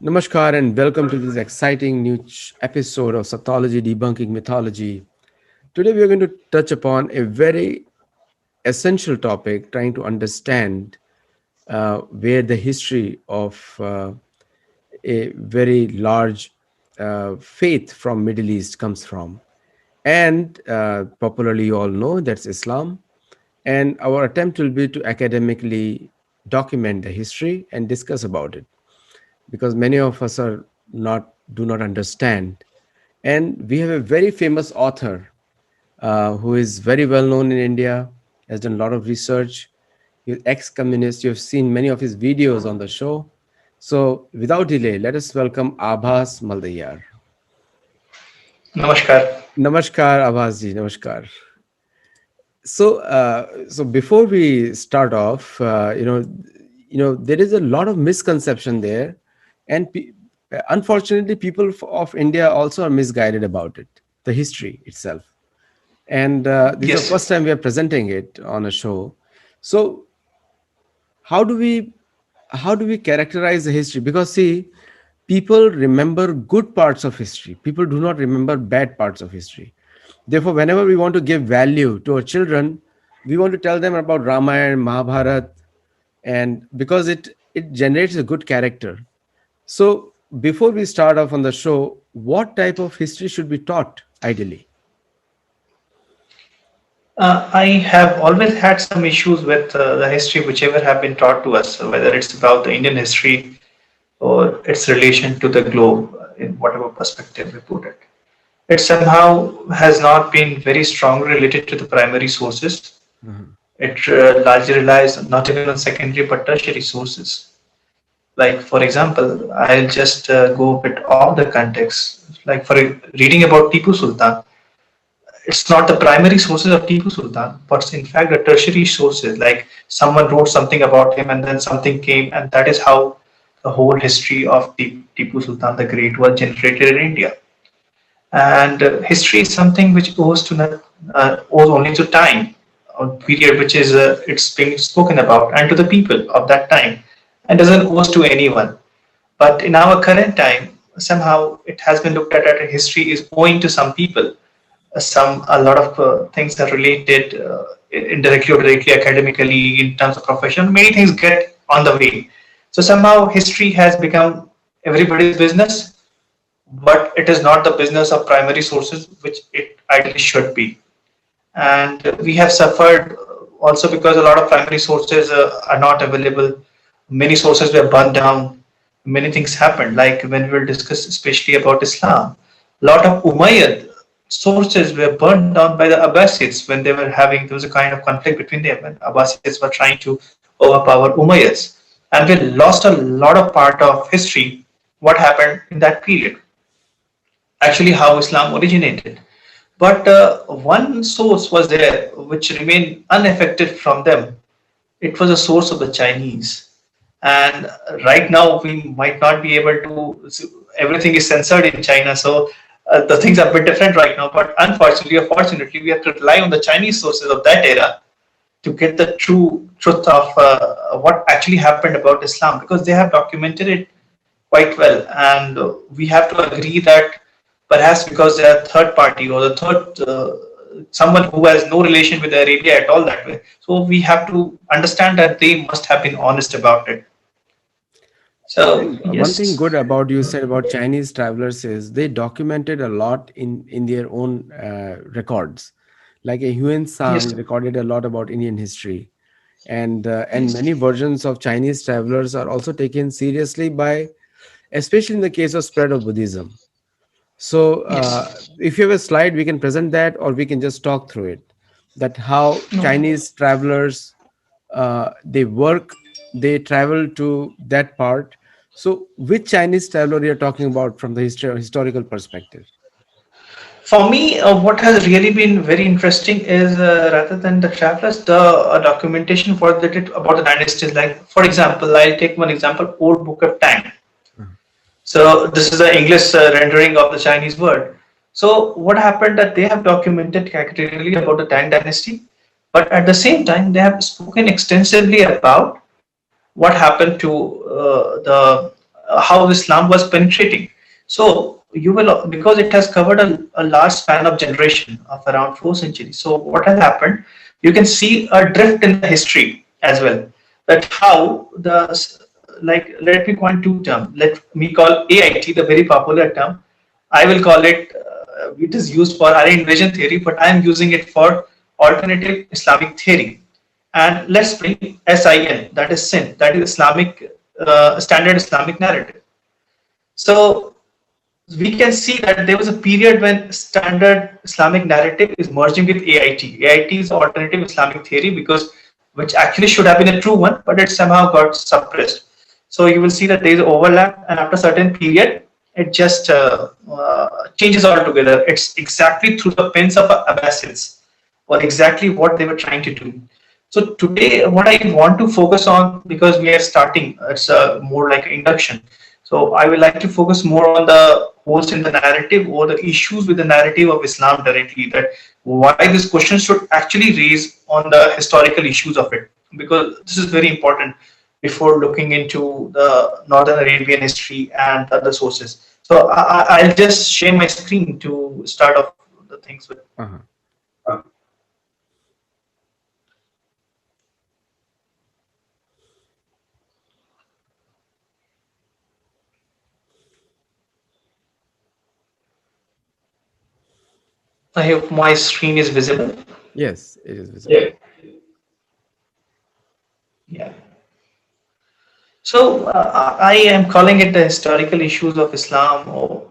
Namaskar and welcome to this exciting new episode of Sattology Debunking Mythology. Today we are going to touch upon a very essential topic, trying to understand where the history of a very large faith from Middle East comes from. And popularly you all know that's Islam. And our attempt will be to academically document the history and discuss about it, because many of us are not do not understand. And we have a very famous author who is very well known in India, has done a lot of research. He's ex-communist. You have seen many of his videos on the show. So without delay, let us welcome Aabhas Maldahiyar. Namaskar. Namaskar, Aabhas ji. Namaskar. So before we start off, there is a lot of misconception there, and unfortunately, people of India also are misguided about it, the history itself. And this is the Yes. first time we are presenting it on a show. So how do we characterize the history? Because see, people remember good parts of history. People do not remember bad parts of history. Therefore, whenever we want to give value to our children, we want to tell them about Ramayana, Mahabharata, and because it generates a good character. So before we start off on the show, what type of history should be taught ideally? I have always had some issues with the history whichever have been taught to us, whether it's about the Indian history or its relation to the globe, in whatever perspective we put it. It somehow has not been very strongly related to the primary sources. Mhm. It largely relies not even on secondary but tertiary sources. Like, for example, I'll just go a bit off the context. Like, for reading about Tipu Sultan, it's not the primary sources of Tipu Sultan, but in fact the tertiary sources. Like someone wrote something about him, and then something came, and that is how the whole history of Tipu Sultan the Great was generated in India. And history is something which owes only to time, or period which is it's being spoken about, and to the people of that time, and doesn't owe to anyone. But in our current time, somehow it has been looked at that history is owing to some people. A lot of things are related indirectly or directly academically in terms of profession. Many things get on the way. So somehow history has become everybody's business, but it is not the business of primary sources, which it ideally should be. And we have suffered also because a lot of primary sources are not available. Many sources were burned down. Many things happened, like when we will discuss especially about Islam. A lot of Umayyad sources were burned down by the Abbasids when they were having, there was a kind of conflict between them, and Abbasids were trying to overpower Umayyads. And we lost a lot of part of history, what happened in that period, actually how Islam originated. But one source was there which remained unaffected from them. It was a source of the Chinese. And right now we might not be able to, everything is censored in China, so the things are a bit different right now. But unfortunately or fortunately, we have to rely on the Chinese sources of that era to get the true truth of what actually happened about Islam, because they have documented it quite well. And we have to agree that perhaps because they are third party or the third someone who has no relation with Arabia at all that way. So we have to understand that they must have been honest about it. So And one thing yes, good about you said about Chinese travelers is they documented a lot in their own records. Like a Huan yes, Sang recorded a lot about Indian history, and many versions of Chinese travelers are also taken seriously by, especially in the case of spread of Buddhism. So, yes. if you have a slide, we can present that, or we can just talk through it. That how Chinese travelers they work, they travel to that part. So, which Chinese traveler you're talking about from the historical perspective? For me, what has really been very interesting is rather than the travelers, the documentation for about the dynasties. Like, for example, I'll take one example: Old Book of Tang. Mhm. So this is the English rendering of the Chinese word. So what happened that they have documented categorically about the Tang dynasty, but at the same time they have spoken extensively about what happened to the how Islam was penetrating. So you will, because it has covered a large span of generation of around 4 centuries. So what has happened? You can see a drift in the history as well. That how the, like, let me coin two terms. Let me call AIT the very popular term. I will call it. It is used for array invasion theory, but I am using it for alternative Islamic theory. And let's bring SIN, that is SIN, that is Islamic standard Islamic narrative. So we can see that there was a period when standard Islamic narrative is merging with AIT. AIT is alternative Islamic theory, because which actually should have been a true one, but it somehow got suppressed. So you will see that there is overlap, and after a certain period, it just changes altogether. It's exactly through the pens of Abbasids, or exactly what they were trying to do. So today, what I want to focus on, because we are starting, it's more like an induction. So I would like to focus more on the holes in the narrative, or the issues with the narrative of Islam directly. That why this question should actually raise on the historical issues of it, because this is very important before looking into the Northern Arabian history and other sources. So I'll just share my screen to start off the things with. Uh-huh. I hope my screen is visible. Yes, it is visible. Yeah. Yeah. So I am calling it the historical issues of Islam, or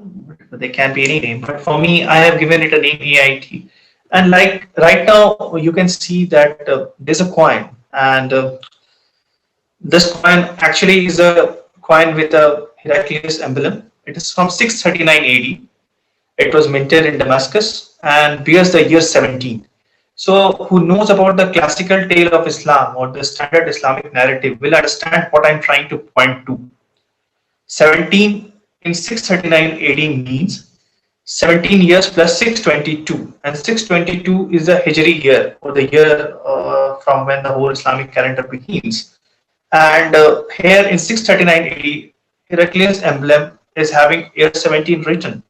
they can be any name. But for me, I have given it a name AIT. And like right now, you can see that there's a coin, and this coin actually is a coin with a Heraclius emblem. It is from 639 AD. It was minted in Damascus and bears the year 17. So, who knows about the classical tale of Islam or the standard Islamic narrative will understand what I'm trying to point to. 17 in 639 AD means 17 years plus 622, and 622 is the Hijri year, or the year from when the whole Islamic calendar begins. And here in 639 AD, Heraclius emblem is having year 17 written,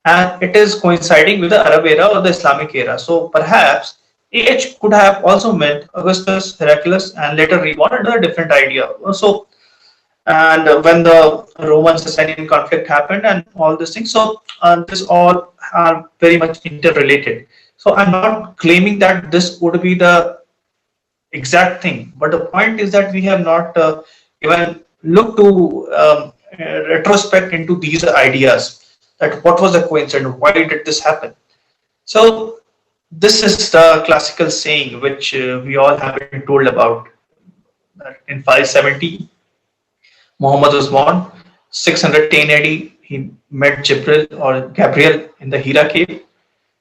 and it is coinciding with the Arab era or the Islamic era. So perhaps AH could have also meant Augustus, Heraclius, and later reborn under a different idea. So, and when the Roman Sasanian conflict happened and all these things, so this all are very much interrelated. So I'm not claiming that this would be the exact thing, but the point is that we have not even looked to retrospect into these ideas, that what was the coincidence, why did this happen. So this is the classical saying which we all have been told about, that in 570 Muhammad was born. 610 AD he met Jibril or Gabriel in the Hira cave.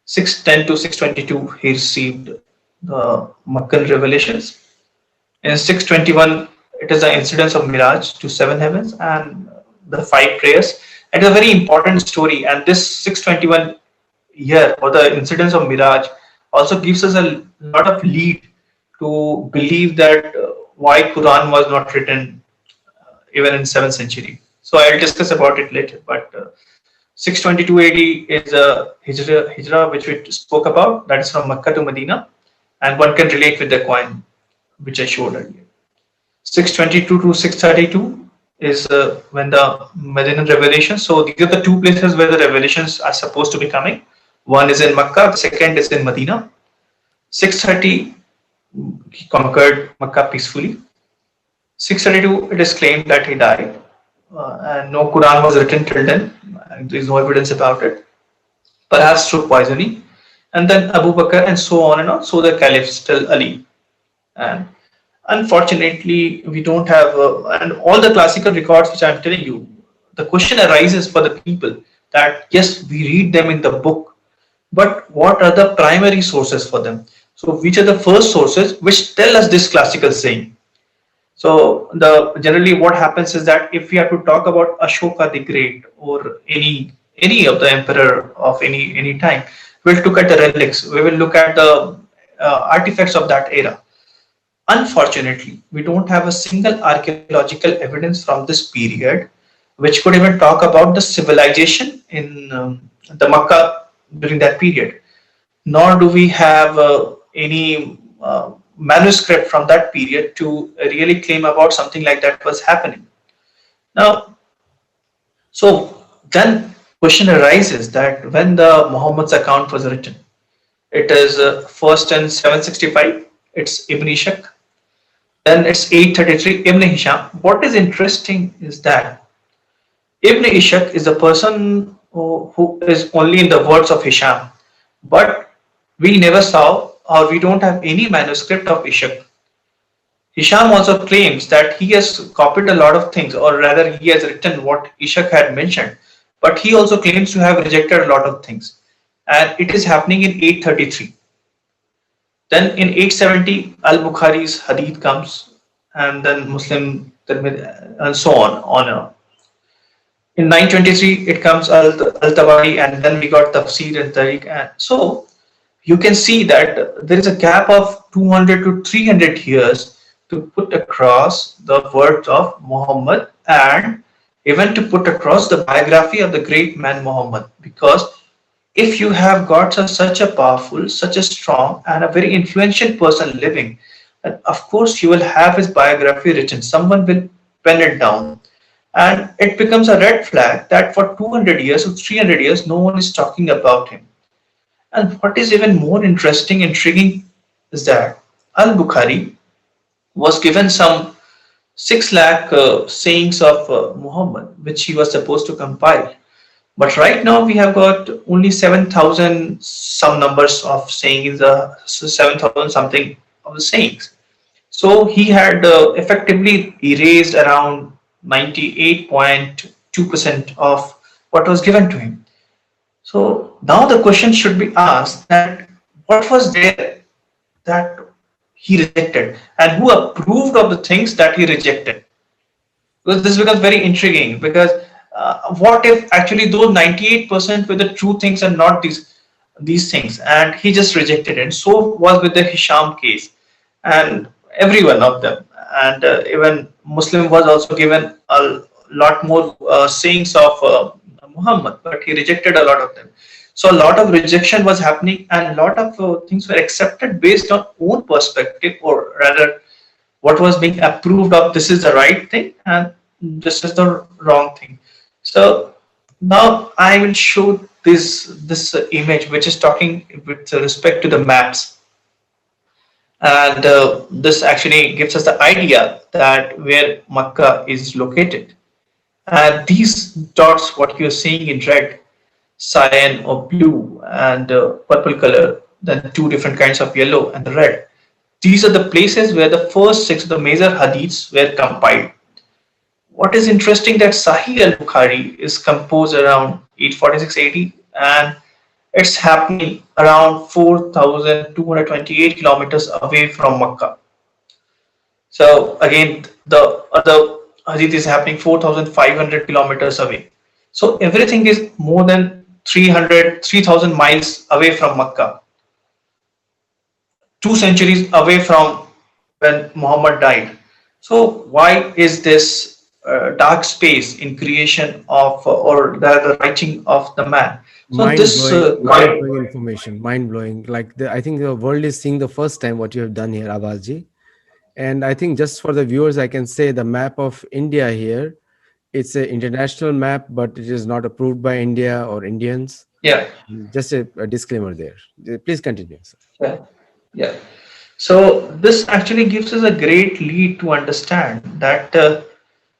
610 to 622 he received the Meccan revelations. In 621 it is the incidents of Miraj to seven heavens and the five prayers. It is a very important story, and this 621 year, or the incidents of Miraj, also gives us a lot of lead to believe that why Quran was not written even in 7th century. So I'll discuss about it later. But 622 AD is a hijra which we spoke about. That is from Mecca to Medina, and one can relate with the coin which I showed earlier. 622 to 632 is when the Medinan revelation. So these are the two places where the revelations are supposed to be coming. One is in Mecca, the second is in Medina. 630 he conquered Mecca peacefully. 632 it is claimed that he died, and no Quran was written till then. There is no evidence about it. Perhaps through poisoning. And then Abu Bakr, and so on and on. So the Caliph still Ali. And unfortunately, we don't have, and all the classical records which I'm telling you, the question arises for the people that yes, we read them in the book, but what are the primary sources for them? So, which are the first sources which tell us this classical saying? So, the generally what happens is that if we have to talk about Ashoka the Great, or any of the emperor of any time, we'll look at the relics. We will look at the artifacts of that era. Unfortunately, we don't have a single archaeological evidence from this period which could even talk about the civilization in the Makkah during that period. Nor do we have any manuscript from that period to really claim about something like that was happening. Now, so then question arises that when the Muhammad's account was written, it is first in 765, it's Ibn Ishaq, then it's 833, Ibn Hisham. What is interesting is that Ibn Ishaq is a person who is only in the words of Hisham, but we never saw or we don't have any manuscript of Ishaq. Hisham also claims that he has copied a lot of things, or rather, he has written what Ishaq had mentioned, but he also claims to have rejected a lot of things. And it is happening in 833. Then in 870, Al Bukhari's hadith comes, and then Muslim, and so on. In 923, it comes Al-Tabari, and then we got Tafsir and Tariq. And so you can see that there is a gap of 200 to 300 years to put across the words of Muhammad and even to put across the biography of the great man Muhammad. Because if you have got such a powerful, such a strong, and a very influential person living, then of course you will have his biography written. Someone will pen it down. And it becomes a red flag that for 200 years or 300 years, no one is talking about him. And what is even more interesting, intriguing, is that Al Bukhari was given some 6 lakh sayings of Muhammad, which he was supposed to compile. But right now we have got only 7,000 some numbers of sayings, 7,000 something of the sayings. So he had effectively erased around 98.2% of what was given to him. So now the question should be asked that what was there that he rejected and who approved of the things that he rejected? Because this becomes very intriguing, because what if actually those 98% were the true things and not these things, and he just rejected it. And so was with the Hisham case and every one of them. And even Muslim was also given a lot more sayings of Muhammad, but he rejected a lot of them. So a lot of rejection was happening, and a lot of things were accepted based on own perspective, or rather, what was being approved of. This is the right thing, and this is the wrong thing. So now I will show this image, which is talking with respect to the maps, and this actually gives us the idea that where Makkah is located. And these dots, what you're seeing in red, cyan or blue, and purple color, then two different kinds of yellow and the red. These are the places where the first six of the major hadiths were compiled. What is interesting that Sahih al-Bukhari is composed around 846 AD, and it's happening around 4,228 kilometers away from Makkah. So again, the other hadith is happening 4,500 kilometers away. So everything is more than 3,000 miles away from Makkah. 2 centuries away from when Muhammad died. So why is this dark space in creation of or the writing of the man? So this Mind blowing information, mind blowing. Like I think the world is seeing the first time what you have done here, Abbasji. And I think just for the viewers, I can say the map of India here, it's an international map, but it is not approved by India or Indians. yeah. Just a disclaimer there. Please continue, sir. Yeah, yeah. So this actually gives us a great lead to understand that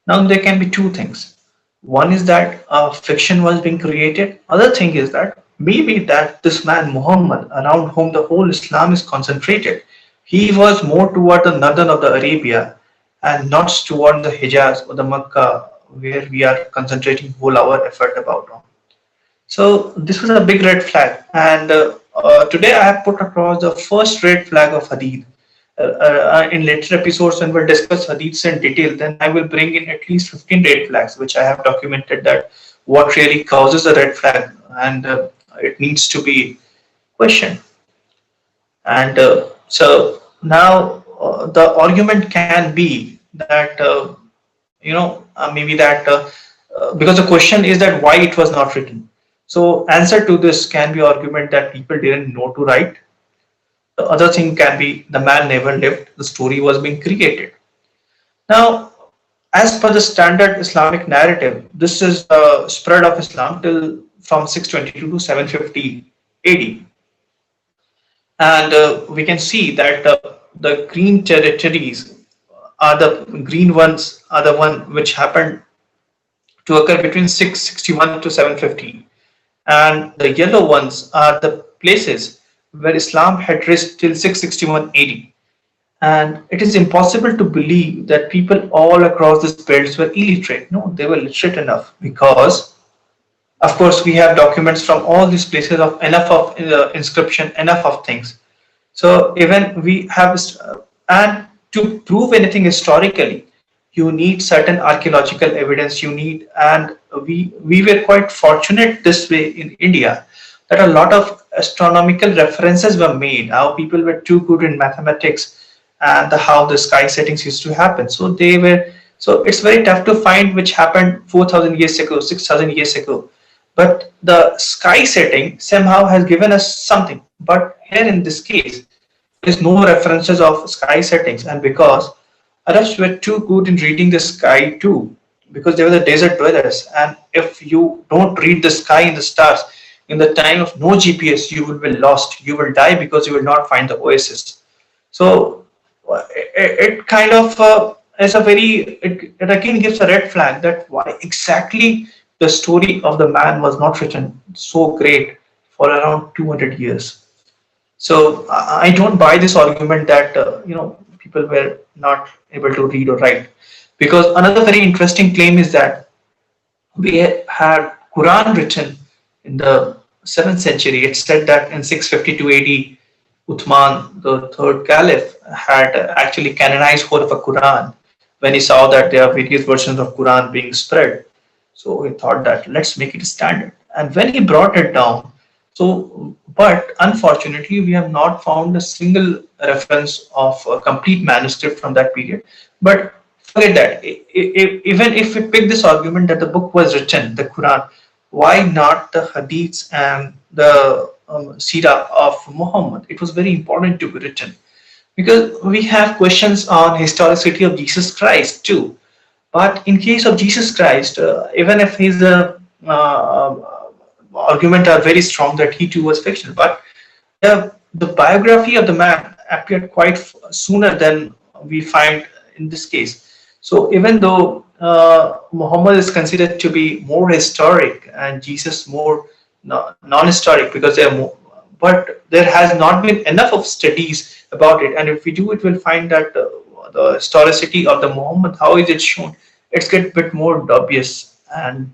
now there can be two things. One is that fiction was being created. Other thing is that maybe that this man Muhammad, around whom the whole Islam is concentrated, he was more toward the northern of the Arabia and not toward the Hijaz or the Makkah, where we are concentrating whole our effort about on. So this was a big red flag, and today I have put across the first red flag of Hadith. In later episodes, when we'll discuss Hadiths in detail, then I will bring in at least 15 red flags, which I have documented that what really causes a red flag, and it needs to be questioned. And so now the argument can be that maybe that because the question is that why it was not written. So answer to this can be argument that people didn't know to write. The other thing can be the man never lived, the story was being created. Now, as per the standard Islamic narrative, this is the spread of Islam till from 622 to 750 AD. And we can see that the green territories are the green ones are the one which happened to occur between 661 to 750, and the yellow ones are the places where Islam had reached till 661 AD. And it is impossible to believe that people all across these belts were illiterate. No, they were literate enough, because of course we have documents from all these places of enough of inscription, enough of things. So even we have, and to prove anything historically, you need certain archaeological evidence. You need, and we were quite fortunate this way in India, that a lot of astronomical references were made. How people were too good in mathematics, and how the sky settings used to happen. So they were. So it's very tough to find which happened 4,000 years ago, 6,000 years ago. But the sky setting somehow has given us something. But here in this case, there is no references of sky settings, and because Arabs were too good in reading the sky too, because they were the desert dwellers, and if you don't read the sky and the stars in the time of no GPS, you will be lost. You will die because you will not find the oasis. So it kind of is a very, it again gives a red flag that why exactly the story of the man was not written so great for around 200 years. So I don't buy this argument that people were not able to read or write, because another very interesting claim is that we had Quran written in the 7th century. It said that in 652 AD, Uthman, the third caliph, had actually canonized whole of a Quran when he saw that there are various versions of Quran being spread. So he thought that let's make it a standard. And when he brought it down, so but unfortunately we have not found a single reference of a complete manuscript from that period. But forget that. Even if we pick this argument that the book was written, the Quran, why not the hadiths and the Sirah of Muhammad? It was very important to be written, because we have questions on historicity of Jesus Christ too. But in case of Jesus Christ, even if his argument are very strong that he too was fictional, but the biography of the man appeared quite sooner than we find in this case. So even though Muhammad is considered to be more historic and Jesus more non-historic, because they are more, but there has not been enough of studies about it. And if we do, it will find that the historicity of the Muhammad, how is it shown? It's get a bit more dubious and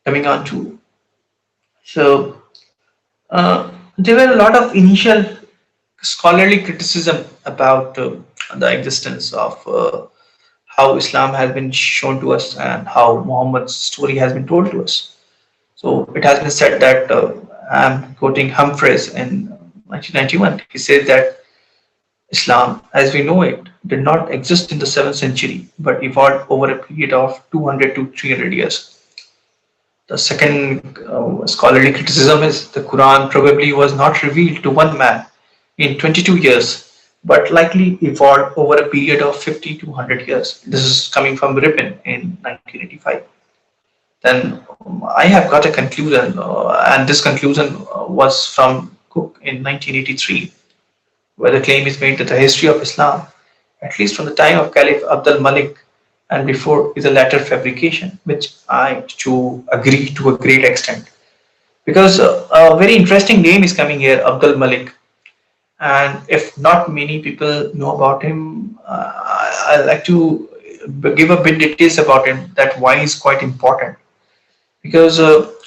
coming on to. So there were a lot of initial scholarly criticism about the existence of how Islam has been shown to us and how Muhammad's story has been told to us. So it has been said that I'm quoting Humphreys in 1991. He says that Islam, as we know it, did not exist in the 7th century but evolved over a period of 200 to 300 years. The second scholarly criticism is the Quran probably was not revealed to one man in 22 years, but likely evolved over a period of 50 to 100 years. This is coming from Ripon in 1985. Then I have got a conclusion, and this conclusion was from Cook in 1983, where the claim is made that the history of Islam, at least from the time of Caliph Abdul Malik and before, is a latter fabrication, which I too agree to a great extent. Because a very interesting name is coming here, Abdul Malik. And if not many people know about him, I'd like to give a bit details about him, that why he's quite important. Because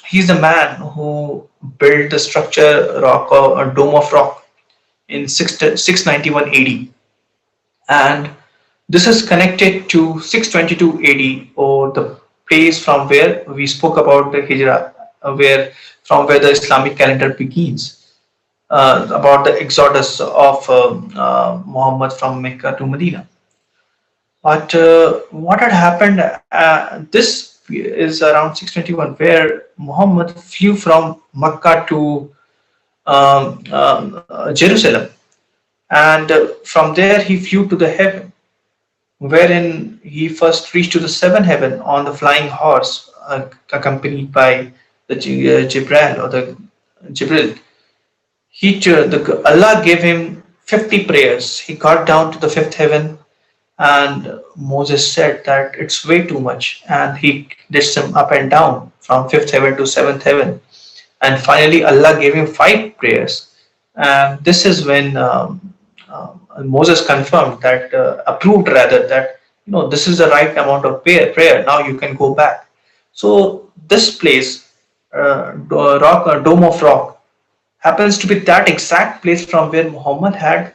he's the man who built the structure rock or dome of rock in 691 AD. And this is connected to 622 AD, or the place from where we spoke about the Hijrah, where from where the Islamic calendar begins, about the exodus of Muhammad from Mecca to Medina. But what had happened, this is around 621, where Muhammad flew from Makkah to Jerusalem, and from there he flew to the heaven, wherein he first reached to the seventh heaven on the flying horse, accompanied by the Jibril or the Jibril. Allah gave him 50 prayers. He got down to the fifth heaven, and Moses said that it's way too much, and he did some up and down from fifth heaven to seventh heaven, and finally Allah gave him five prayers, and this is when Moses confirmed that, approved rather, that this is the right amount of prayer. Now you can go back. So this place, Dome of Rock, happens to be that exact place from where Muhammad had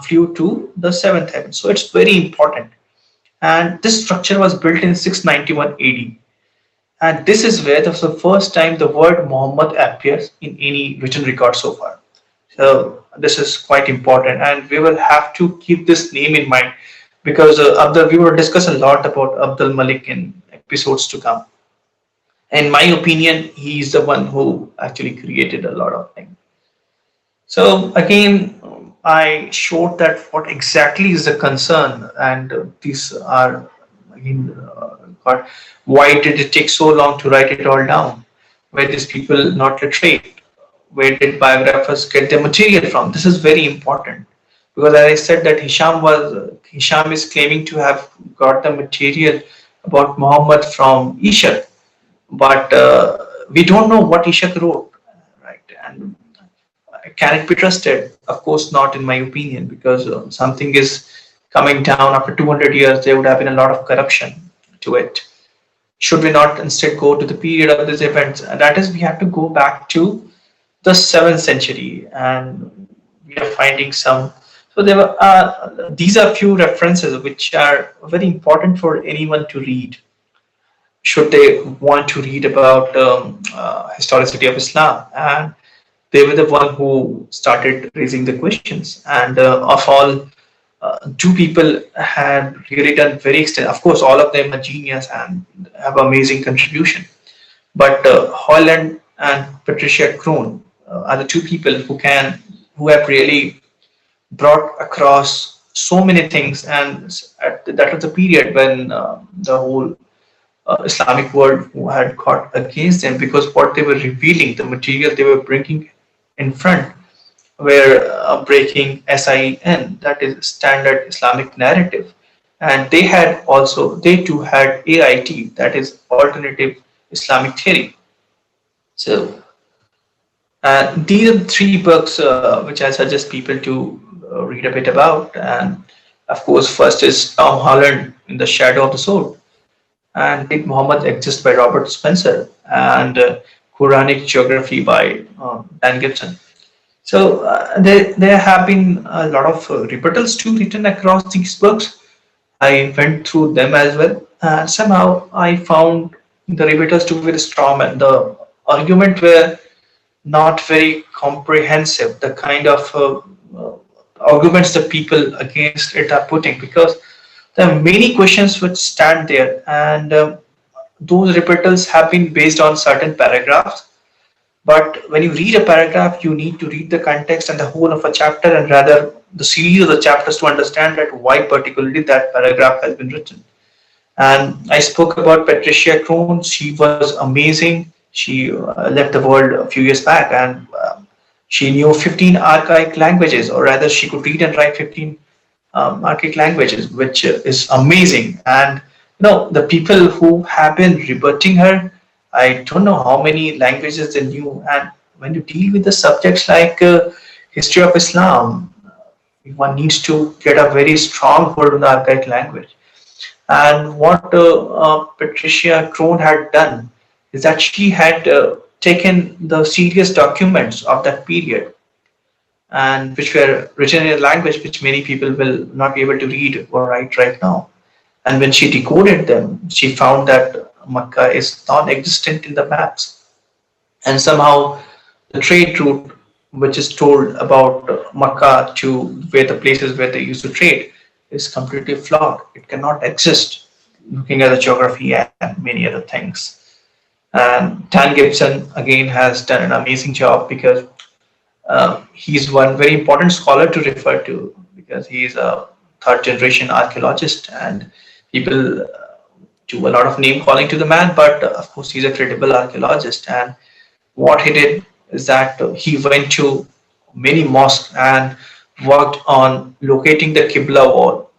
flew to the seventh heaven. So it's very important. And this structure was built in 691 AD. And this is where the first time the word Muhammad appears in any written record so far. So this is quite important, and we will have to keep this name in mind, because we will discuss a lot about Abdul Malik in episodes to come. In my opinion, he is the one who actually created a lot of things. So again, I showed that what exactly is the concern, and these are again, why did it take so long to write it all down? Were these people not literate? Where did biographers get their material from? This is very important, because as I said that Hisham is claiming to have got the material about Muhammad from Ishaq, but we don't know what Ishaq wrote, right? And can it be trusted? Of course not, in my opinion, because something is coming down after 200 years. There would have been a lot of corruption to it. Should we not instead go to the period of these events? And that is, we have to go back to the 7th century, and we are finding some. So there were these are few references which are very important for anyone to read, should they want to read about historicity of Islam. And they were the one who started raising the questions, and of all, two people had really done very extensive. Of course, all of them are genius and have amazing contribution, but Holland and Patricia Krohn are the two people who have really brought across so many things. And that was the period when the whole Islamic world had got against them, because what they were revealing, the material they were bringing in front, were breaking SIN, that is standard Islamic narrative. And they too had AIT, that is alternative Islamic theory. So these are the three books which I suggest people to read a bit about. And of course, first is Tom Holland in the Shadow of the Sword, and Did Muhammad Exist by Robert Spencer, and Quranic Geography by Dan Gibson. So there have been a lot of rebuttals too written across these books. I went through them as well, and somehow I found the rebuttals to be very strong, and the argument were not very comprehensive, the kind of arguments the people against it are putting, because there are many questions which stand there, and those rebuttals have been based on certain paragraphs. But when you read a paragraph, you need to read the context and the whole of a chapter, and rather the series of the chapters, to understand that why particularly that paragraph has been written. And I spoke about Patricia Krohn. She was amazing. She left the world a few years back, and she knew 15 archaic languages, or rather she could read and write 15 archaic languages, which is amazing. And the people who have been rebutting her, I don't know how many languages they knew. And when you deal with the subjects like history of Islam, one needs to get a very strong hold on the archaic language. And what Patricia Krohn had done is that she had taken the serious documents of that period, and which were written in a language which many people will not be able to read or write right now. And when she decoded them, she found that Makkah is non-existent in the maps. And somehow the trade route which is told about Makkah to where the places where they used to trade is completely flawed. It cannot exist. looking at the geography and many other things. And Dan Gibson again has done an amazing job because he's one very important scholar to refer to because he's a third generation archaeologist and people do a lot of name calling to the man, but of course he's a credible archaeologist. And what he did is that he went to many mosques and worked on locating the Qibla wall.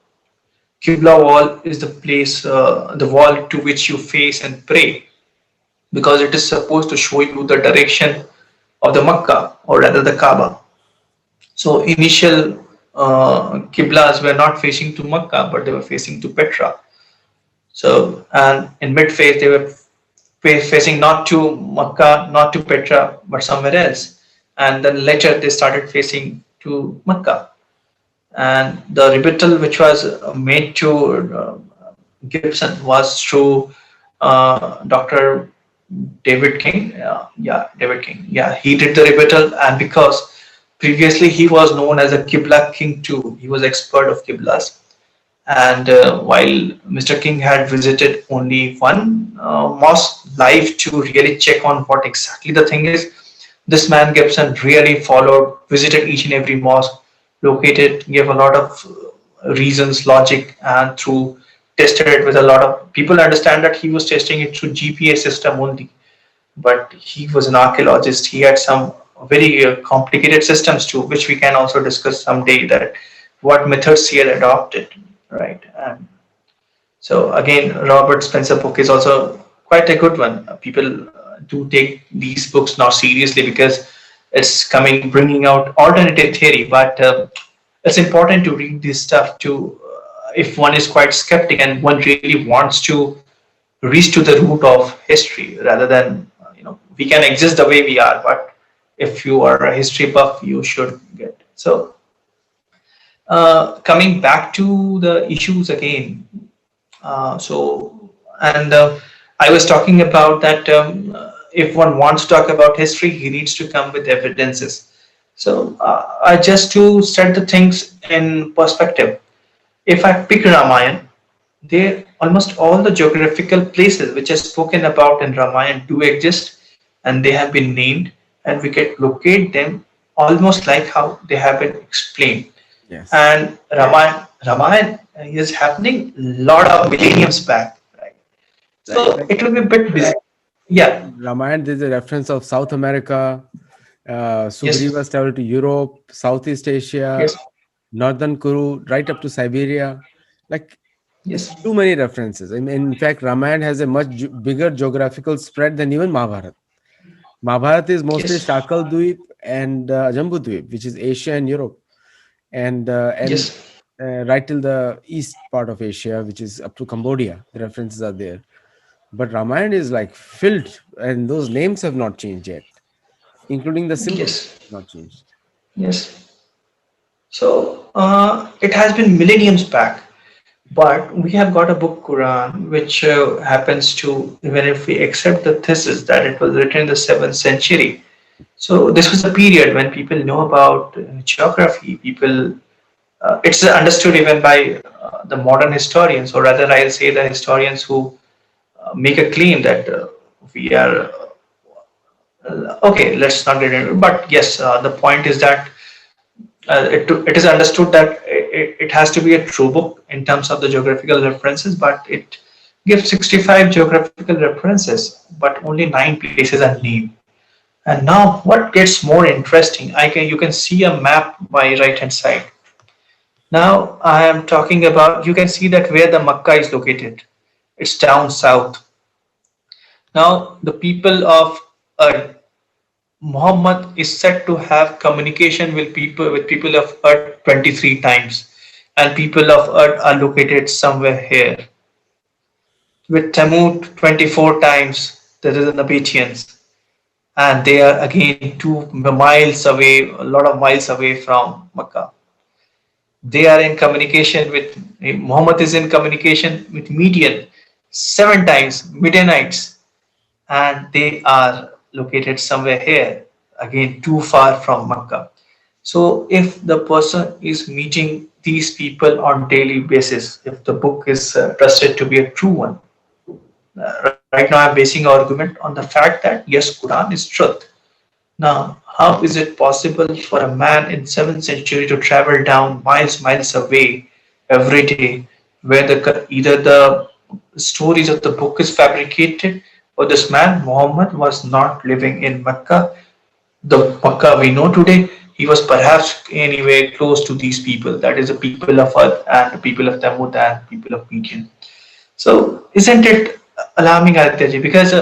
Qibla wall is the place, the wall to which you face and pray because it is supposed to show you the direction of the Makkah or rather the Kaaba. So initial Qiblas were not facing to Makkah but they were facing to Petra. So and in mid phase they were facing not to Makkah, not to Petra, but somewhere else. And then later they started facing to Makkah. And the rebuttal which was made to Gibson was through Dr. David King. Yeah, David King. Yeah, he did the rebuttal, and because previously he was known as a Qibla King too, he was expert of Qiblas. And while Mr. King had visited only one mosque live to really check on what exactly the thing is, this man Gibson really followed, visited each and every mosque, located, gave a lot of reasons, logic, and through tested it with a lot of people. Understand that he was testing it through GPS system only, but he was an archaeologist. He had some very complicated systems too, which we can also discuss someday. That what methods he had adopted, right? And so again, Robert Spencer book is also quite a good one. People do take these books now seriously because it's coming, bringing out alternative theory. But it's important to read this stuff too if one is quite skeptic and one really wants to reach to the root of history rather than we can exist the way we are, but if you are a history buff, you should get so. Coming back to the issues again, so and I was talking about that if one wants to talk about history, he needs to come with evidences. So just to set the things in perspective, if I pick Ramayana, they almost all the geographical places which are spoken about in Ramayana do exist, and they have been named, and we can locate them almost like how they have been explained. Yes. And Ramayana is happening a lot of millenniums back, right? So Like it will be a bit busy. Yeah. Ramayana, there's a reference of South America. Yes. Sugriva traveled to Europe, Southeast Asia, Yes. Northern Kuru, right up to Siberia. Like, it's Yes. too many references. I mean, in fact, Ramayana has a much bigger geographical spread than even Mahabharata. Mahabharata is mostly Yes. Shakal Dweep and Jambu Dweep, which is Asia and Europe, and Yes. right till the east part of Asia, which is up to Cambodia. The references are there. But Ramayana is like filled, and those names have not changed yet, including the symbols Yes. not changed. Yes. So it has been millenniums back, but we have got a book Quran which happens to, even if we accept the thesis that it was written in the 7th century. So this was a period when people know about geography. People, it's understood even by the modern historians, or rather, I'll say the historians who make a claim that we are okay. Let's not get into it. But yes, the point is that it is understood that it has to be a true book in terms of the geographical references, but it gives 65 geographical references, but only 9 places are named. And now, what gets more interesting? You can see a map by right hand side. Now I am talking about. You can see that where the Makkah is located. It's down south. Now the people of Muhammad is said to have communication with people of Earth 23 times, and people of Earth are located somewhere here. With Tamut 24 times, there is the Nabateans, and they are again 2 miles away, a lot of miles away from Makkah. They are in communication with Muhammad is in communication with Median 7 times, Midianites, and they are located somewhere here, again too far from Makkah. So if the person is meeting these people on daily basis if the book is trusted to be a true one? Right now, I'm basing argument on the fact that yes, Quran is truth. Now, how is it possible for a man in 7th century to travel down miles away every day, where either the stories of the book is fabricated, or this man Muhammad was not living in Mecca, the Makkah we know today, he was perhaps anywhere close to these people, that is the people of Earth and the people of Thamud and people of Median. So, isn't it alarming, Aditya? Because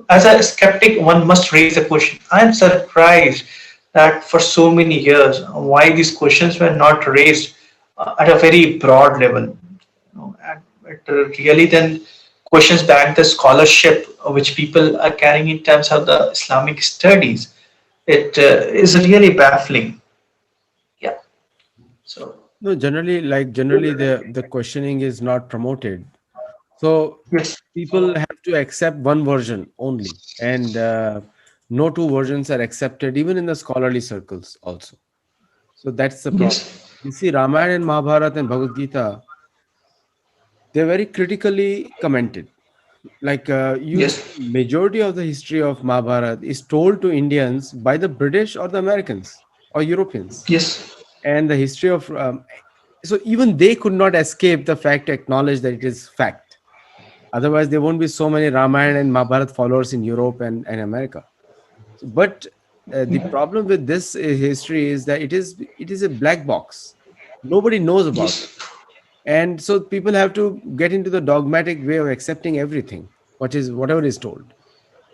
as a skeptic, one must raise a question. I am surprised that for so many years, why these questions were not raised at a very broad level. And it really then questions back the scholarship which people are carrying in terms of the Islamic studies. It is really baffling. Yeah. So No, generally the questioning is not promoted. So yes, people have to accept one version only, and no two versions are accepted, even in the scholarly circles also. So that's the problem. yes, You see, Ramayana and Mahabharata and Bhagavad Gita, they're very critically commented. Like you see, yes, majority of the history of Mahabharata is told to Indians by the British or the Americans or Europeans, yes, and the history of so even they could not escape the fact to acknowledge that it is fact. Otherwise, there won't be so many Ramayana and Mahabharata followers in Europe and America. But the problem with this history is that it is a black box. Nobody knows about it, yes, and so people have to get into the dogmatic way of accepting everything, whatever is told.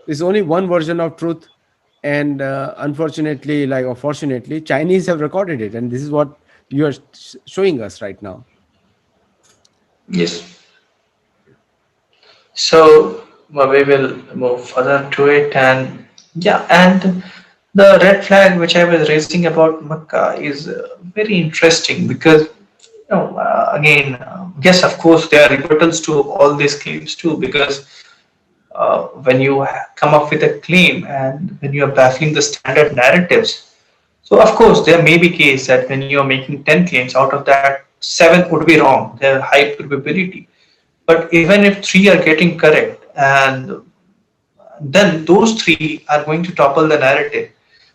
There's only one version of truth, and unfortunately, like or fortunately, Chinese have recorded it, and this is what you are showing us right now. yes. So we will move further to it, and yeah, and the red flag which I was raising about Mecca is very interesting because again, yes, of course, there are rebuttals to all these claims too because when you come up with a claim and when you are baffling the standard narratives, so of course there may be case that when you are making 10 claims, out of that 7 would be wrong. There are high probability. But even if 3 are getting correct, and then those 3 are going to topple the narrative.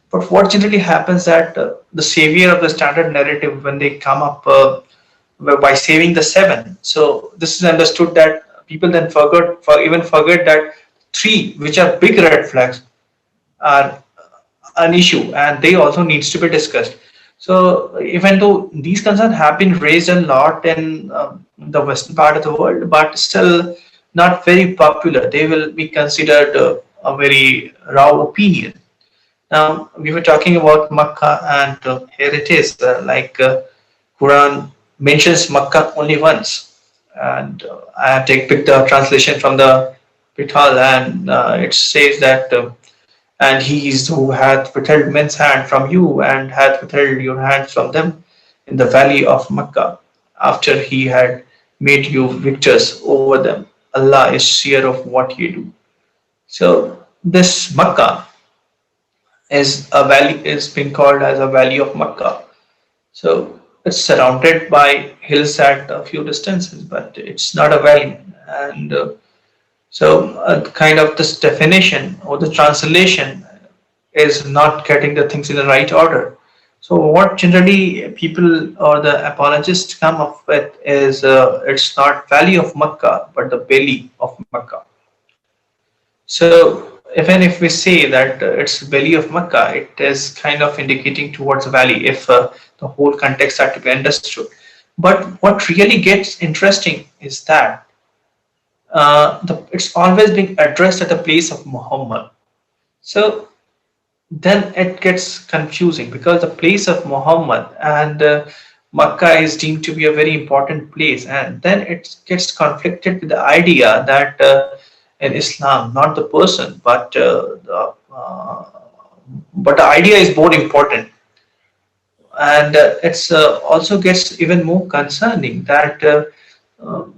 But what generally happens that the savior of the standard narrative, when they come up by saving the 7, so this is understood that people then forget that 3, which are big red flags, are an issue and they also needs to be discussed. So even though these concerns have been raised a lot in the western part of the world, but still not very popular, they will be considered a very raw opinion. Now we were talking about Makkah, and here it is. Quran mentions Makkah only once, and I have picked the translation from the Pital, and it says that. And he is who hath withheld men's hand from you and hath withheld your hands from them in the valley of Makkah, after he had made you victors over them. Allah is seer of what ye do. So this Makkah is a valley, is being called as a valley of Makkah. So it's surrounded by hills at a few distances, but it's not a valley. And kind of this definition or the translation is not getting the things in the right order. So what generally people or the apologists come up with is it's not valley of Makkah but the belly of Makkah. So even if we say that it's belly of Makkah, it is kind of indicating towards a valley if the whole context had to be understood. But what really gets interesting is that it's always being addressed at the place of Muhammad. So then it gets confusing because the place of Muhammad and Makkah is deemed to be a very important place, and then it gets conflicted with the idea that in Islam, not the person, but the idea is more important, and it's also gets even more concerning that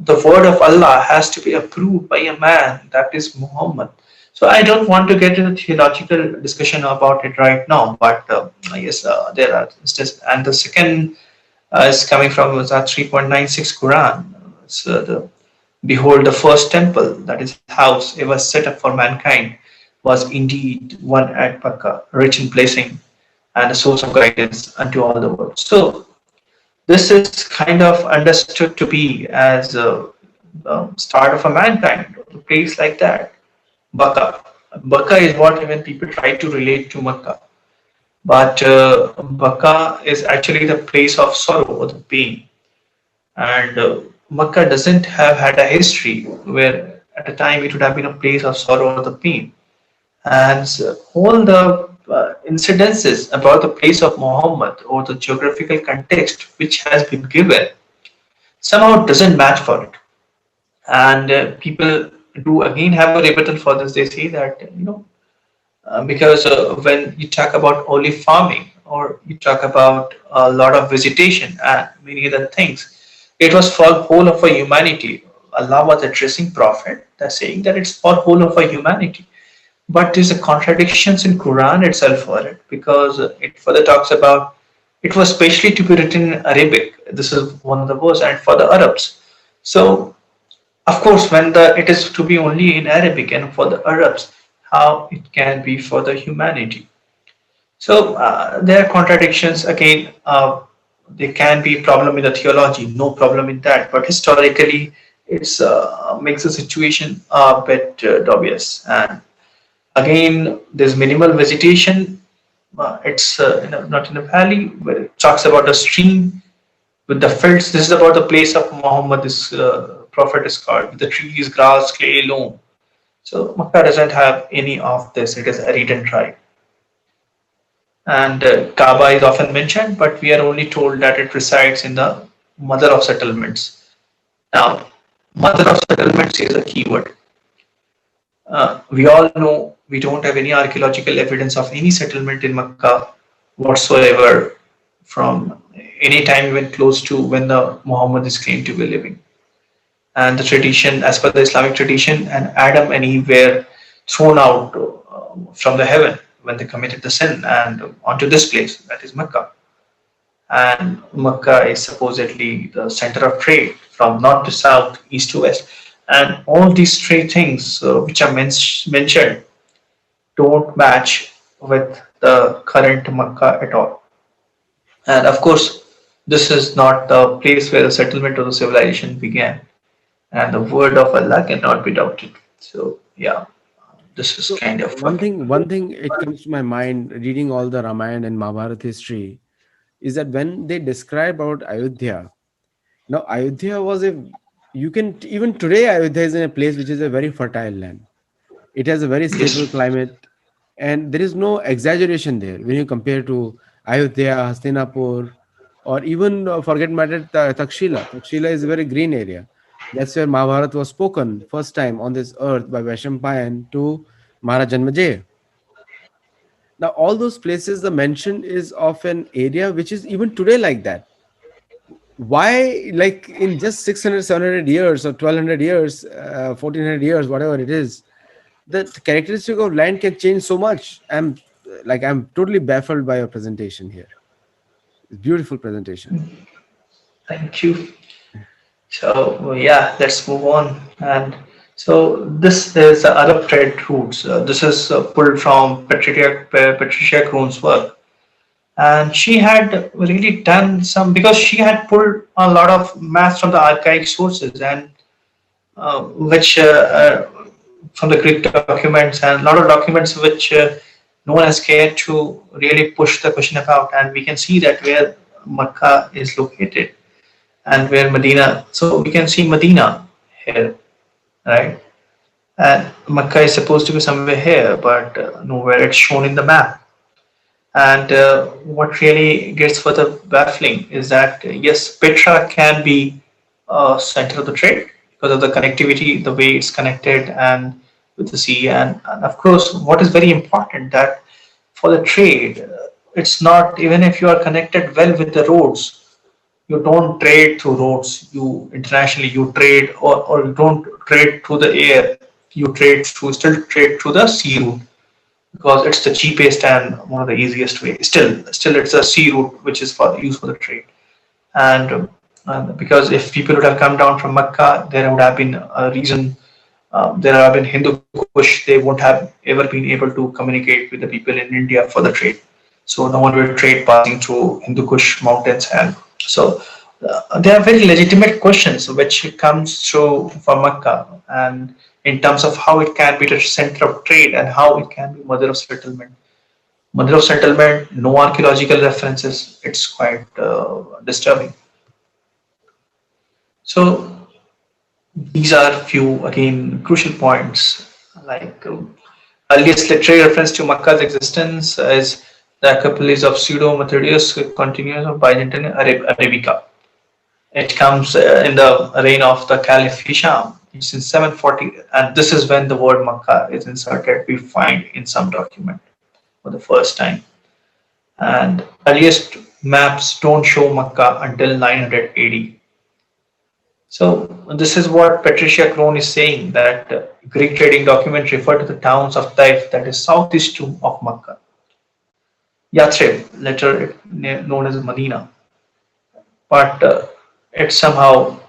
the word of Allah has to be approved by a man, that is Muhammad. So I don't want to get into theological discussion about it right now, but yes, there are instances. And the second It's coming from the 3.96 Quran. It's behold, the first temple, that is house ever set up for mankind, was indeed one at Makkah, rich in blessing and a source of guidance unto all the world. So this is kind of understood to be as a start of a mankind, a place like that. Baka. Baka is what even people try to relate to Makkah. But Baka is actually the place of sorrow or the pain. And Makkah doesn't have had a history where at a time it would have been a place of sorrow or the pain. And all the incidences about the place of Muhammad or the geographical context which has been given somehow doesn't match for it. And people do again have a rebuttal for this. They say that, because when you talk about olive farming or you talk about a lot of vegetation and many other things, it was for whole of a humanity. Allah was addressing Prophet, that's saying that it's for whole of a humanity. But there's a contradictions in Quran itself for it, because it further talks about it was specially to be written in Arabic. This is one of the verse, and for the Arabs. So of course, when the it is to be only in Arabic and for the Arabs, how it can be for the humanity? So there are contradictions again. There can be problem in the theology, no problem in that. But historically, it's makes the situation a bit dubious. And again, there's minimal vegetation. It's not in a valley, but it talks about a stream with the fields. This is about the place of Muhammad. This prophet is called with the trees, grass, clay, loam. So Makkah doesn't have any of this. It is arid and dry. And Kaaba is often mentioned, but we are only told that it resides in the mother of settlements. Now, mother of settlements is a keyword. We all know we don't have any archaeological evidence of any settlement in Makkah whatsoever from any time even close to when the Muhammad is claimed to be living. And the tradition, as per the Islamic tradition, and Adam and Eve were thrown out from the heaven when they committed the sin and onto this place, that is Mecca. And Mecca is supposedly the center of trade from north to south, east to west. And all these three things which are mentioned don't match with the current Mecca at all. And of course, this is not the place where the settlement of the civilization began. And the word of Allah cannot be doubted. So yeah, this is So kind of one thing it comes to my mind reading all the Ramayana and Mahabharata history is that when they describe about Ayodhya, now Ayodhya was a you can even today Ayodhya is in a place which is a very fertile land. It has a very stable yes. climate, and there is no exaggeration there when you compare to Ayodhya, Hastinapur, or even forget matter Takshila. Takshila is a very green area. That's where Mahabharata was spoken first time on this earth by Vaishampayan to Maharaja Janmajaya. Now, all those places, the mention is of an area which is even today like that. Why, like in just 600, 700 years or 1200 years, 1400 years, whatever it is, the characteristic of land can change so much. I'm totally baffled by your presentation here. It's beautiful presentation. Thank you. So yeah, let's move on. And so this is the Arab trade routes. This is pulled from Patricia Kroon's work, and she had really done some because she had pulled a lot of math from the archaic sources and which from the Greek documents and a lot of documents which no one has cared to really push the question about, and we can see that where Makkah is located and where Medina. So we can see Medina here, right? And Makkah is supposed to be somewhere here, but nowhere it's shown in the map. And what really gets further baffling is that yes, Petra can be a center of the trade because of the connectivity, the way it's connected, and with the sea. And of course, what is very important that for the trade, it's not even if you are connected well with the roads, you don't trade through roads. You internationally you trade or you don't trade through the air. You trade through still trade through the sea route because it's the cheapest and one of the easiest way. Still it's a sea route which is for used for the trade. And because if people would have come down from Mecca, there would have been a reason. There have been Hindu Kush. They won't have ever been able to communicate with the people in India for the trade. So no one will trade passing through Hindu Kush mountains, and so there are very legitimate questions which comes through from Mecca, and in terms of how it can be the center of trade and how it can be mother of settlement. Mother of settlement, no archaeological references. It's quite disturbing. So these are few again crucial points. Like earliest literary reference to Makkah's existence is the Acropolis of Pseudo Methodius continues of Byzantine Arabica. It comes in the reign of the Caliph Hisham. It's in 740, and this is when the word Makkah is inserted. We find in some document for the first time. And earliest maps don't show Makkah until 900 AD. So this is what Patricia Crone is saying, that Greek trading documents refer to the towns of Taif, that is southeast of Makkah. Yathrib, later known as Medina, but it somehow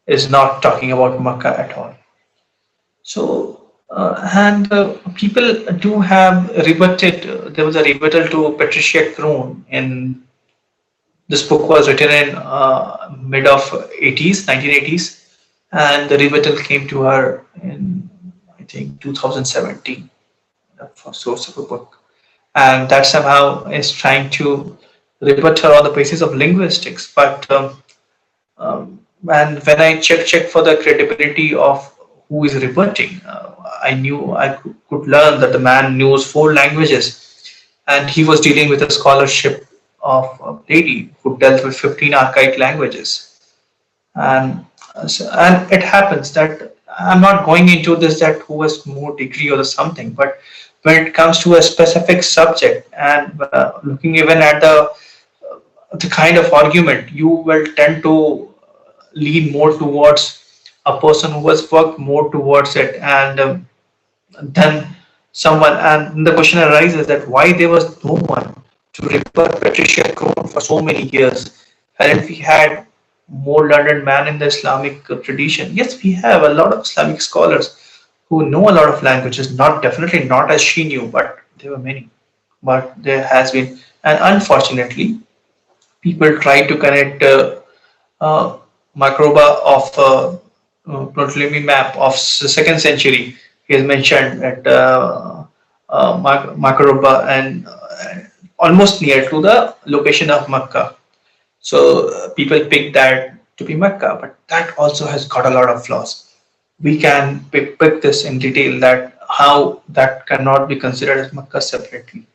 is not talking about Makkah at all. So and people do have rebutted. There was a rebuttal to Patricia Crone in this book was written in mid of 80s, 1980s, and the rebuttal came to her in I think 2017. The first source of a book, and that somehow is trying to rebut her on the basis of linguistics. But and when I check for the credibility of who is rebutting, I knew I could learn that the man knows four languages, and he was dealing with a scholarship of a lady who dealt with 15 archaic languages. And it happens that I'm not going into this that who has more degree or something, but when it comes to a specific subject and looking even at the kind of argument, you will tend to lean more towards a person who has worked more towards it, and then someone, and the question arises that why there was no one to refer Patricia Crone for so many years. Hadn't we had more learned man in the Islamic tradition? Yes, we have a lot of Islamic scholars who know a lot of languages, not definitely not as she knew, but there were many. But there has been, and unfortunately, people try to connect uh, Macroba of Ptolemy map of the second century. He is mentioned at Macroba and almost near to the location of Mecca. So people pick that to be Mecca, but that also has got a lot of flaws. We can pick this in detail that how that cannot be considered as Mecca separately.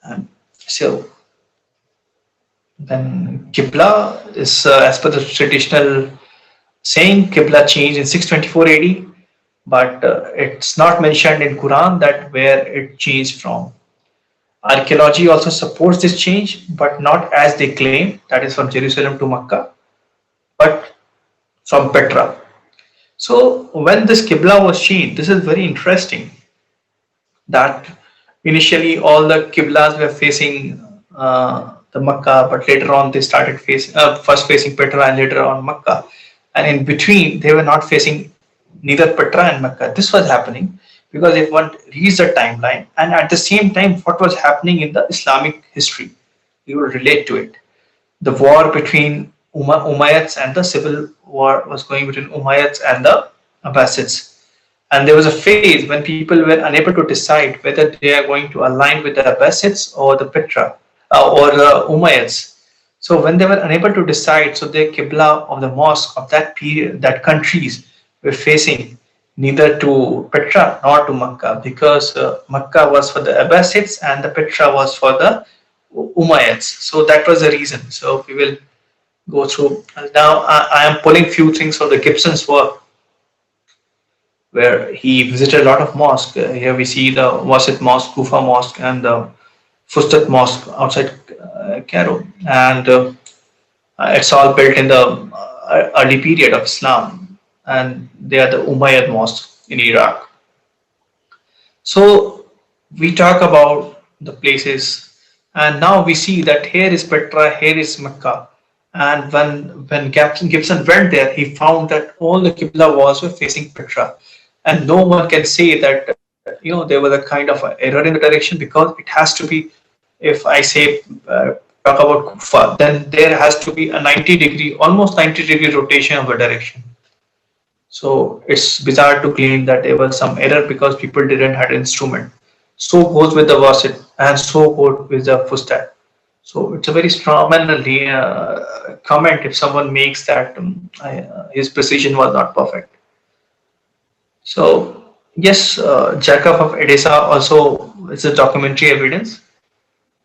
And so then Qibla is as per the traditional saying, Qibla changed in 624 AD, but it's not mentioned in Quran that where it changed from. Archaeology also supports this change, but not as they claim, that is from Jerusalem to Mecca, but from Petra. So when this Qibla was changed, this is very interesting that initially all the Qiblas were facing the Mecca, but later on they started facing first facing Petra and later on Mecca, and in between they were not facing neither Petra and Mecca. This was happening because if one reads the timeline and at the same time what was happening in the Islamic history, you will relate to it. The war between Umayyads and the civil war was going between Umayyads and the Abbasids. And there was a phase when people were unable to decide whether they are going to align with the Abbasids or the Petra or the Umayyads. So when they were unable to decide, so the Qibla of the mosque of that period, that countries were facing neither to Petra nor to Makkah, because Makkah was for the Abbasids and the Petra was for the Umayyads. So that was the reason. So we will go through. Now I am pulling few things from the Gibson's work, where he visited a lot of mosques. Here we see the Wasit Mosque, Kufa Mosque, and the Fustat Mosque outside Cairo, and it's all built in the early period of Islam, and they are the Umayyad mosques in Iraq. So we talk about the places, and now we see that here is Petra, here is Mecca, And when Gibson went there, he found that all the Qibla walls were facing Petra, and no one can say that there was a kind of a error in the direction, because it has to be. If I say talk about Kufa, then there has to be a 90-degree, almost 90-degree rotation of the direction. So it's bizarre to claim that there was some error because people didn't have an instrument. So goes with the Wasit and so goes with the Fustat. So it's a very strawmanly comment if someone makes that his precision was not perfect. So yes, Jacob of Edessa also is a documentary evidence,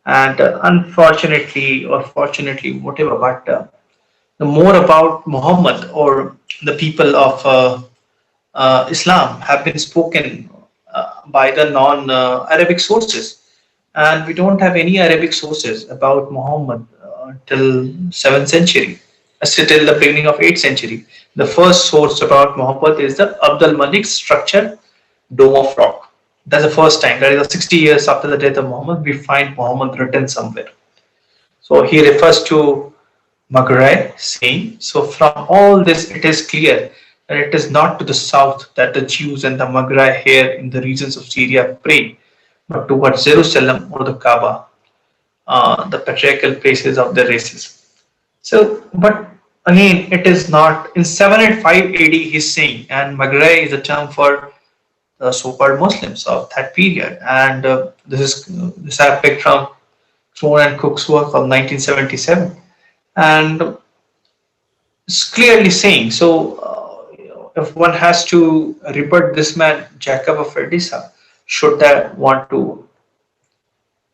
and unfortunately or fortunately, whatever, but the more about Muhammad or the people of Islam have been spoken by the non-Arabic sources, and we don't have any Arabic sources about Muhammad till 7th century, till the beginning of 8th century. The first source about Muhammad is the Abdul Malik's structure, Dome of Rock. That's the first time. That is 60 years after the death of Muhammad, we find Muhammad written somewhere. So he refers to Maghreb, saying, so from all this it is clear that it is not to the south that the Jews and the Maghreb here in the regions of Syria pray, but towards Jerusalem or the Kaaba, the patriarchal places of the races. So, but again, it is not. In 705 AD, he's saying, and Maghreb is a term for the so-called Muslims of that period, and this I picked from Throne and Cook's work of 1977, and it's clearly saying. So, if one has to rebut this man, Jacob of Edessa, should that want to?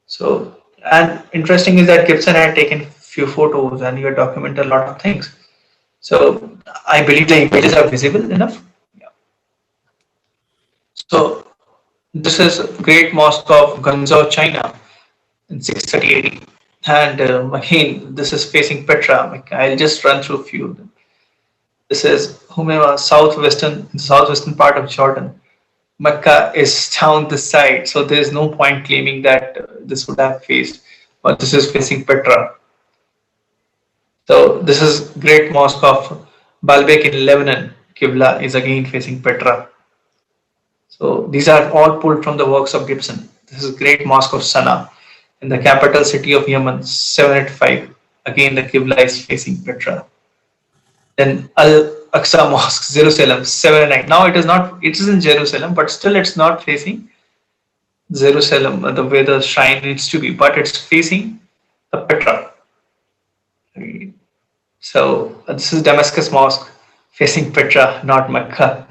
So, and interesting is that Gibson had taken few photos and he had documented a lot of things. So, I believe the images are visible enough. Yeah. So, this is Great Mosque of Guangzhou, China, in 630 AD. And again, this is facing Petra. Like, I'll just run through a few of them. This is Humayma, southwestern part of Jordan. Mecca is down this side, so there is no point claiming that this would have faced, but this is facing Petra. So this is Great Mosque of Baalbek in Lebanon. Qibla is again facing Petra. So these are all pulled from the works of Gibson. This is Great Mosque of Sana'a in the capital city of Yemen, 785. Again, the Qibla is facing Petra. Then Al-Aqsa Mosque, Jerusalem, 709. Now it is not, it is in Jerusalem, but still it's not facing Jerusalem the way the shrine needs to be, but it's facing the Petra. So this is Damascus Mosque facing Petra, not Mecca.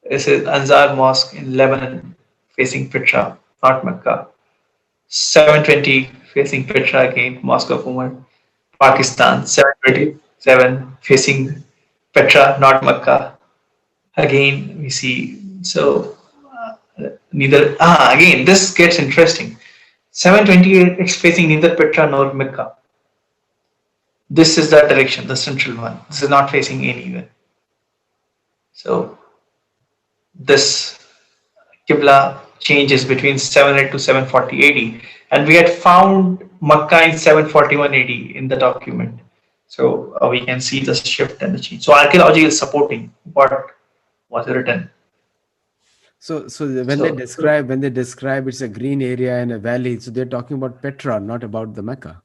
This is Anzar Mosque in Lebanon facing Petra, not Mecca. 720 facing Petra again, Mosque of Umar. Pakistan, 727 facing Petra, not Mecca. Again, we see, so neither, again, this gets interesting. 728, it's facing neither Petra nor Mecca. This is the direction, the central one. This is not facing anywhere. So this Qibla changes between 78 to 740 AD, and we had found Makkah in 741 AD in the document. So we can see the shift and the change. So archaeology is supporting what was written. So when they describe it's a green area and a valley, so they're talking about Petra, not about the Mecca.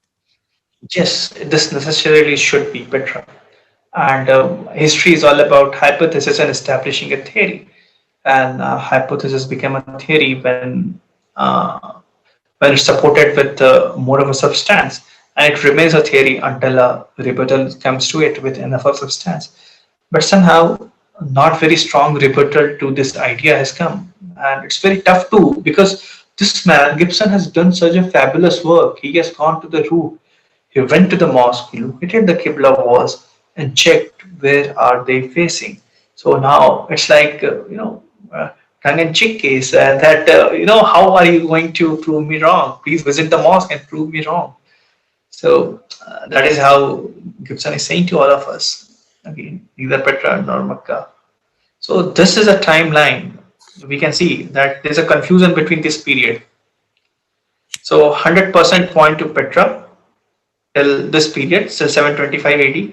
Yes, this necessarily should be Petra. And history is all about hypothesis and establishing a theory. And hypothesis became a theory when it's supported with more of a substance, and it remains a theory until a rebuttal comes to it with enough of substance. But somehow, not very strong rebuttal to this idea has come, and it's very tough too, because this man Gibson has done such a fabulous work. He has gone to the root. He went to the mosque, he located the Qibla walls, and checked where are they facing. So now it's like tongue-in-cheek case that how are you going to prove me wrong? Please visit the mosque and prove me wrong. So that is how Gibson is saying to all of us. Again, neither Petra nor Makkah. So this is a timeline. We can see that there's a confusion between this period. So 100% point to Petra, till this period, till 725 AD.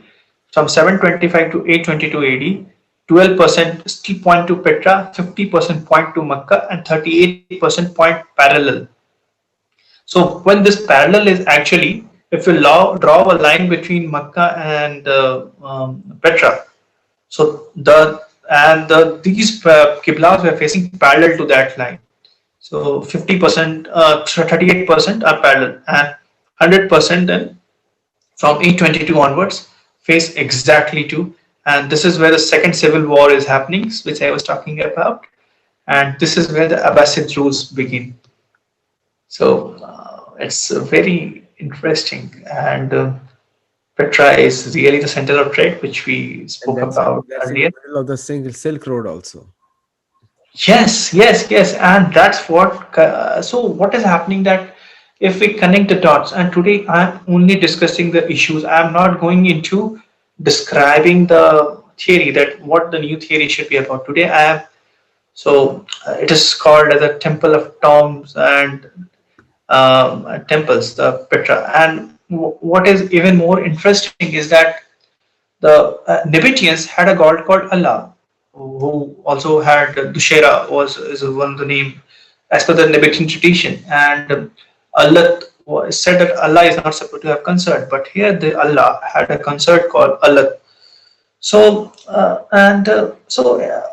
From 725 to 822 AD, 12% still point to Petra, 50% point to Makkah, and 38% point parallel. So when this parallel is actually, if you draw a line between Makkah and Petra, so these qiblas were facing parallel to that line. So 50%, 38% are parallel, and 100% then from 822 onwards face exactly to, and this is where the second civil war is happening, which I was talking about, and this is where the Abbasid rules begin. So it's very interesting, and Petra is really the center of trade, which we And spoke about that's in the earlier. middle of the single Silk Road also. Yes, yes, yes, and that's what. So what is happening that if we connect the dots, and today I'm only discussing the issues. I'm not going into describing the theory that what the new theory should be about. Today I am, so it is called as a temple of tombs and temples, the Petra. And what is even more interesting is that the Nabateans had a god called Allah, who also had Dushera was is one of the name as per the Nabatean tradition. And Allah said that Allah is not supposed to have concert, but here the Allah had a concert called Allah. So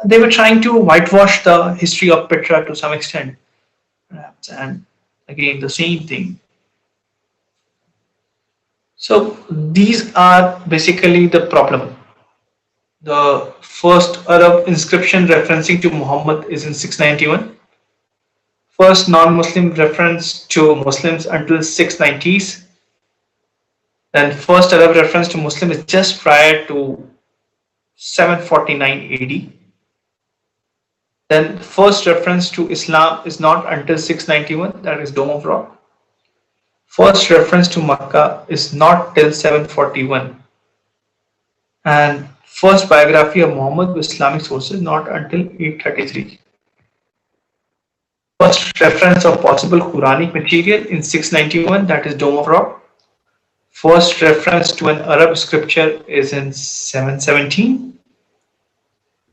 they were trying to whitewash the history of Petra to some extent, perhaps. And again, the same thing. So these are basically the problem. The first Arab inscription referencing to Muhammad is in 691. First non-Muslim reference to Muslims until 690s. Then first Arab reference to Muslim is just prior to 749 AD. Then first reference to Islam is not until 691, that is Dome of Rock. First reference to Makkah is not till 741. And first biography of Muhammad with Islamic sources not until 833. First reference of possible Quranic material in 691, that is Dome of Rock. First reference to an Arab scripture is in 717.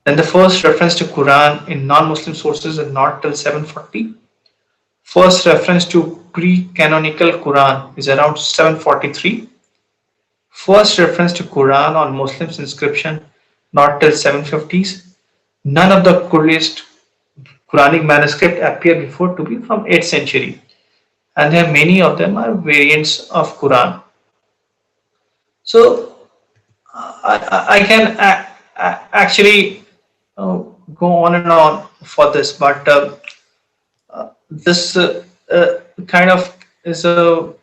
Then the first reference to Quran in non-Muslim sources is not till 740. First reference to pre-canonical Quran is around 743. First reference to Quran on Muslims inscription not till 750s. None of the earliest Quranic manuscript appear before to be from 8th century, and there are many of them are variants of Quran. So I can actually go on and on for this, but this kind of is so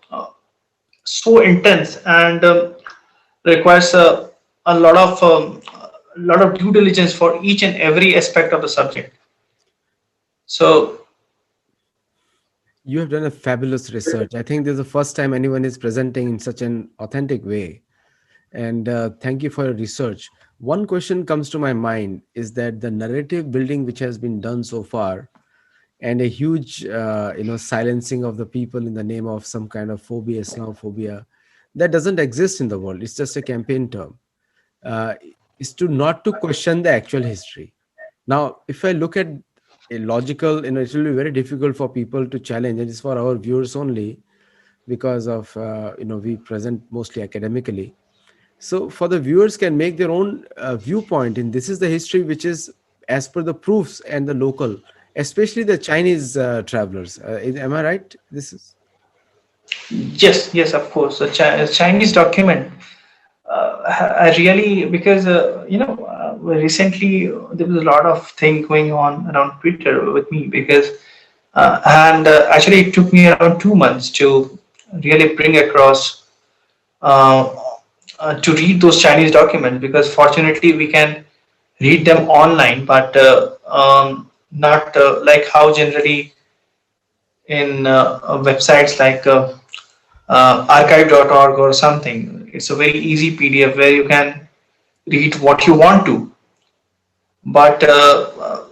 intense and requires a lot of due diligence for each and every aspect of the subject. So You have done a fabulous research. I think this is the first time anyone is presenting in such an authentic way. And thank you for your research. One question comes to my mind is that the narrative building which has been done so far, and a huge, silencing of the people in the name of some kind of phobia, Islamophobia, that doesn't exist in the world. It's just a campaign term. Uh, is to not to question the actual history. Now, if I look at a logical, it will be very difficult for people to challenge, and it's for our viewers only because of we present mostly academically. So for the viewers can make their own viewpoint, and this is the history which is as per the proofs and the local, especially the Chinese travelers. Am I right? This is yes, yes, of course, the Chinese document. I really, because recently there was a lot of thing going on around Twitter with me, because and actually it took me around 2 months to really bring across uh, to read those Chinese documents, because fortunately we can read them online, but not like how generally in websites like archive.org or something. It's a very easy PDF where you can read what you want to. But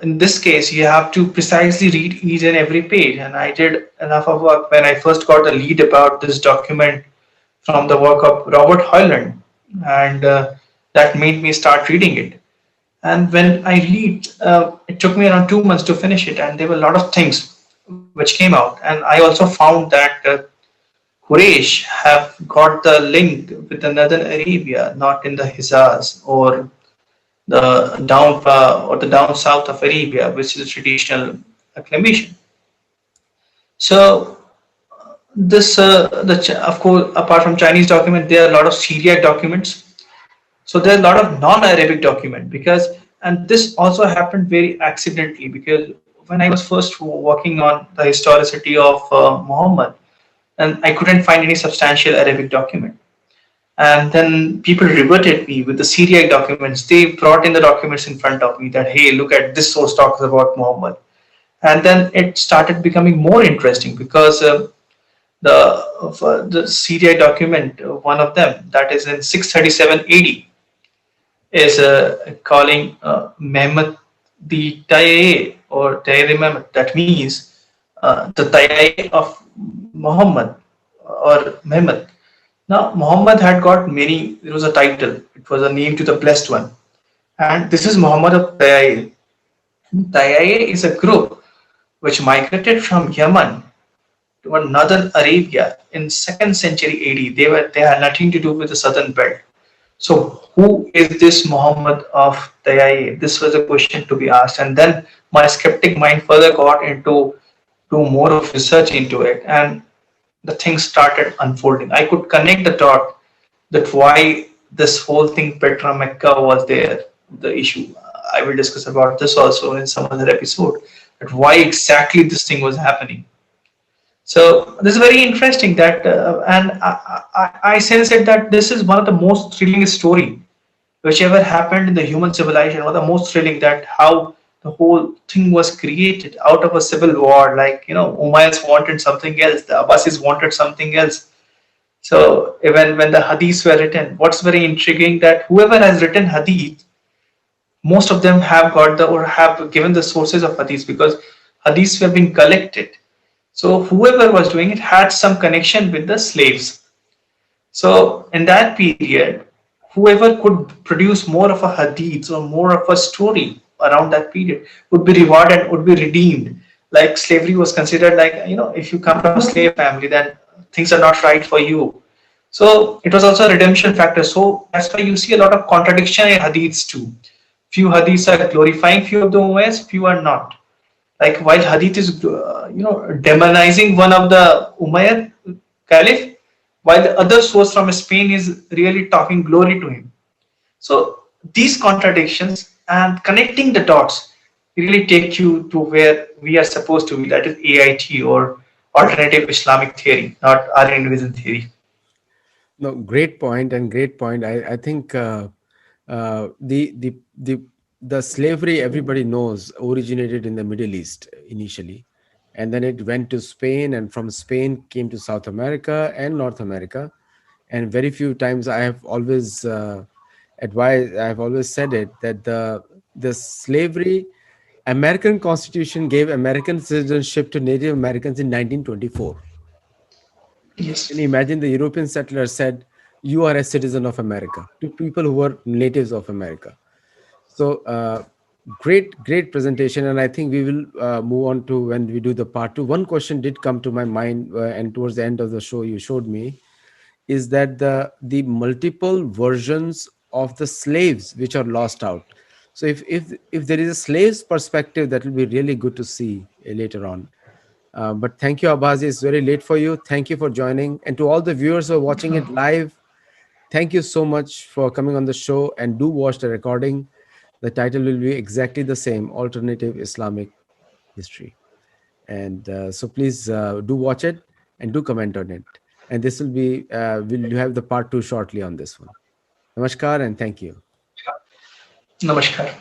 in this case, you have to precisely read each and every page. And I did enough of work when I first got the lead about this document from the work of Robert Hoyland, and that made me start reading it. And when I read, it took me around 2 months to finish it, and there were a lot of things which came out. And I also found that Quraysh have got the link with the northern Arabia, not in the Hijaz or the down south of Arabia, which is a traditional acclamation. So this, of course, apart from Chinese document, there are a lot of Syriac documents. So there are a lot of non-Arabic document because, and this also happened very accidentally because when I was first working on the historicity of Muhammad, and I couldn't find any substantial Arabic document. And then people reverted me with the Syriac documents. They brought in the documents in front of me that, hey, look at this source talks about Muhammad. And then it started becoming more interesting because the Syriac document, one of them that is in 637 AD, is calling Mehmet the Tayyay or Tayyay Mehmet. That means the Tayyay of Muhammad or Mehmet. Now, Muhammad had got many, it was a title, it was a name to the blessed one. And this is Muhammad of Tayyay. Tayyay is a group which migrated from Yemen to northern Arabia in 2nd century AD. They had nothing to do with the southern belt. So who is this Muhammad of Tayyay? This was a question to be asked, and then my skeptic mind further got into do more of research into it, and the things started unfolding. I could connect the dot that why this whole thing Petra Mecca was there, the issue. I will discuss about this also in some other episode. That why exactly this thing was happening. So this is very interesting that, and I sense it that this is one of the most thrilling story which ever happened in the human civilization. One of the most thrilling that how the whole thing was created out of a civil war. Like Umayyads wanted something else, the Abbasis wanted something else. So even when the hadiths were written, what's very intriguing that whoever has written hadith, most of them have got the or have given the sources of hadiths because hadiths were being collected. So whoever was doing it had some connection with the slaves. So in that period, whoever could produce more of a hadith or more of a story around that period would be rewarded, would be redeemed. Like slavery was considered like, if you come from a slave family, then things are not right for you. So it was also a redemption factor. So that's why you see a lot of contradiction in hadiths too. Few hadiths are glorifying few of the Umayyads, few are not. Like while hadith is demonizing one of the Umayyad caliph, while the other source from Spain is really talking glory to him. So these contradictions and connecting the dots really take you to where we are supposed to be, that is AIT or alternative Islamic theory, not Aryan invasion theory. No, great point and great point. I think the slavery everybody knows originated in the Middle East initially, and then it went to Spain, and from Spain came to South America and North America. And very few times I have always advised, I have always said it that the slavery American Constitution gave American citizenship to Native Americans in 1924. Can you Yes. imagine the European settlers said, "You are a citizen of America" to people who were natives of America? So, great presentation, and I think we will move on to when we do the part two. One question did come to my mind, and towards the end of the show, you showed me is that the multiple versions of the slaves which are lost out. So, if there is a slave's perspective, that will be really good to see later on. But thank you, Abbas. It's very late for you. Thank you for joining. And to all the viewers who are watching it live, thank you so much for coming on the show, and do watch the recording. The title will be exactly the same, Alternative Islamic History. And so please do watch it and do comment on it. And this will be, we'll have the part two shortly on this one. Namaskar and thank you. Namaskar.